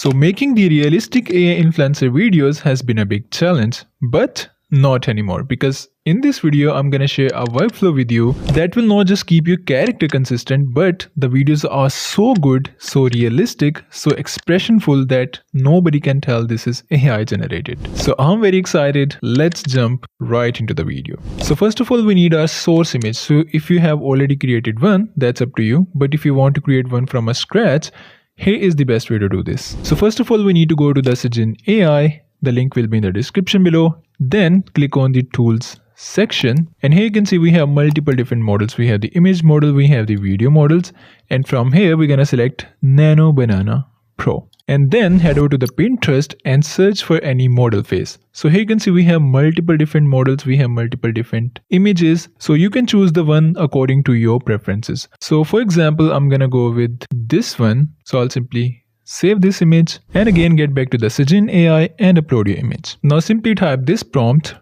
So making the realistic AI influencer videos has been a big challenge, but not anymore, because in this video I'm gonna share a workflow with you that will not just keep your character consistent, but the videos are so good, so realistic, so expressionful that nobody can tell this is AI generated. So I'm very excited. Let's jump right into the video. So first of all, we need our source image. So if you have already created one, that's up to you, but if you want to create one from a scratch, here is the best way to do this. So first of all, we need to go to the Sijin AI. The link will be in the description below. Then click on the tools section, and here you can see we have multiple different models. We have the image model, we have the video models, and from here we're gonna select Nano Banana Pro. And then head over to the Pinterest and search for any model face. So here you can see we have multiple different models, we have multiple different images. So you can choose the one according to your preferences. So for example, I'm gonna go with this one. So I'll simply save this image and again get back to the Sijin AI and upload your image. Now simply type this prompt: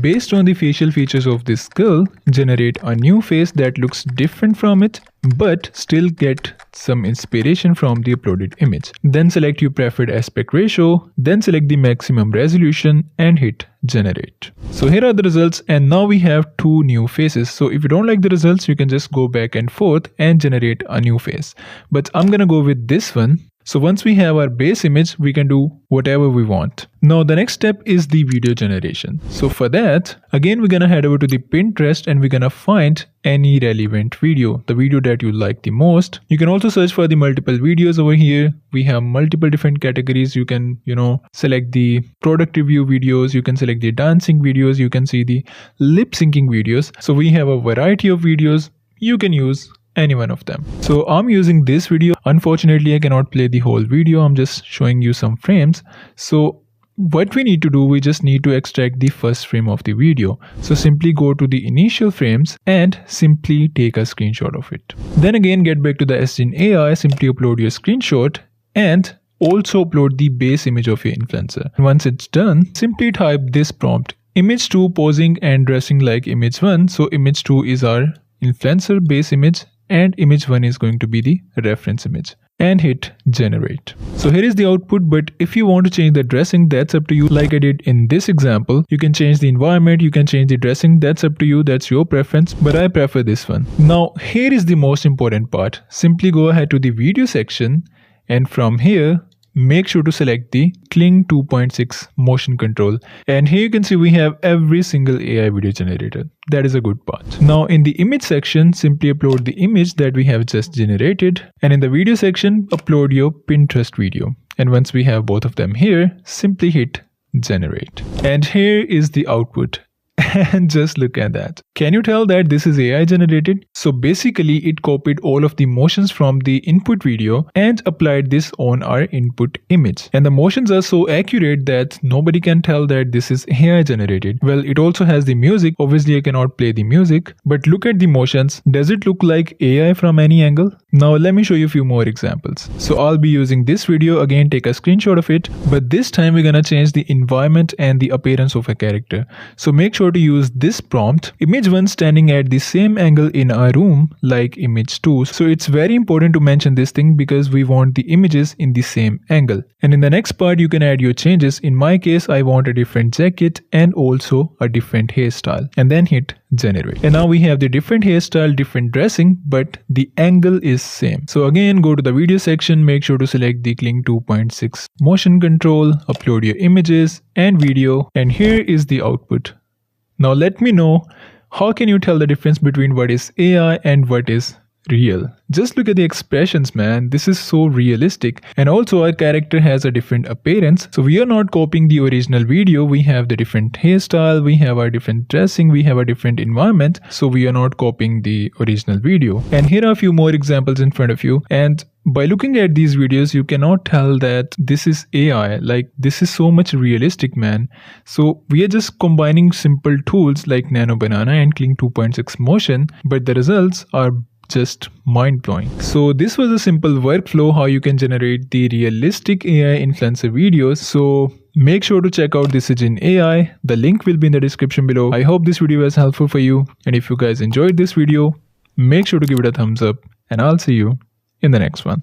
based on the facial features of this girl, generate a new face that looks different from it but still get some inspiration from the uploaded image. Then select your preferred aspect ratio, then select the maximum resolution and hit generate. So here are the results, and now we have two new faces. So if you don't like the results, you can just go back and forth and generate a new face. But I'm gonna go with this one. So once we have our base image, we can do whatever we want. Now the next step is the video generation. So for that, again we're gonna head over to the Pinterest and we're gonna find any relevant video, the video that you like the most. You can also search for the multiple videos over here. We have multiple different categories. You can, select the product review videos, you can select the dancing videos, you can see the lip syncing videos. So we have a variety of videos. You can use any one of them. So I'm using this video. Unfortunately, I cannot play the whole video. I'm just showing you some frames. So what we need to do, we just need to extract the first frame of the video. So simply go to the initial frames and simply take a screenshot of it. Then again get back to the Sijin AI, simply upload your screenshot and also upload the base image of your influencer. Once it's done, simply type this prompt: image 2 posing and dressing like image 1. So image 2 is our influencer base image and image 1 is going to be the reference image, and hit generate. So here is the output, but if you want to change the dressing, that's up to you. Like I did in this example, you can change the environment, you can change the dressing, that's up to you, that's your preference, but I prefer this one. Now here is the most important part. Simply go ahead to the video section, and from here make sure to select the Kling 2.6 motion control, and here you can see we have every single AI video generator. That is a good part. Now in the image section, simply upload the image that we have just generated, and in the video section upload your Pinterest video. And once we have both of them here, simply hit generate, and here is the output. And just look at that. Can you tell that this is AI generated? So basically it copied all of the motions from the input video and applied this on our input image. And the motions are so accurate that nobody can tell that this is AI generated. Well, it also has the music. Obviously I cannot play the music, but look at the motions. Does it look like AI from any angle? Now let me show you a few more examples. So I'll be using this video, again take a screenshot of it, but this time we're gonna change the environment and the appearance of a character. So make sure to use this prompt: image 1 standing at the same angle in our room like image 2. So it's very important to mention this thing because we want the images in the same angle. And in the next part you can add your changes. In my case, I want a different jacket and also a different hairstyle, and then hit generate. And now we have the different hairstyle, different dressing, but the angle is same. So again go to the video section, make sure to select the Kling 2.6 motion control, upload your images and video, and here is the output. Now let me know, how can you tell the difference between what is AI and what is real? Just look at the expressions, man. This is so realistic. And also our character has a different appearance. So we are not copying the original video. We have the different hairstyle, we have our different dressing, we have a different environment. So we are not copying the original video. And here are a few more examples in front of you. And by looking at these videos, you cannot tell that this is AI. Like, this is so much realistic, man. So we are just combining simple tools like Nano Banana and Kling 2.6 motion, but the results are just mind-blowing. So this was a simple workflow how you can generate the realistic AI influencer videos. So make sure to check out the Sijin AI. The link will be in the description below. I hope this video was helpful for you, and if you guys enjoyed this video, make sure to give it a thumbs up, and I'll see you in the next one.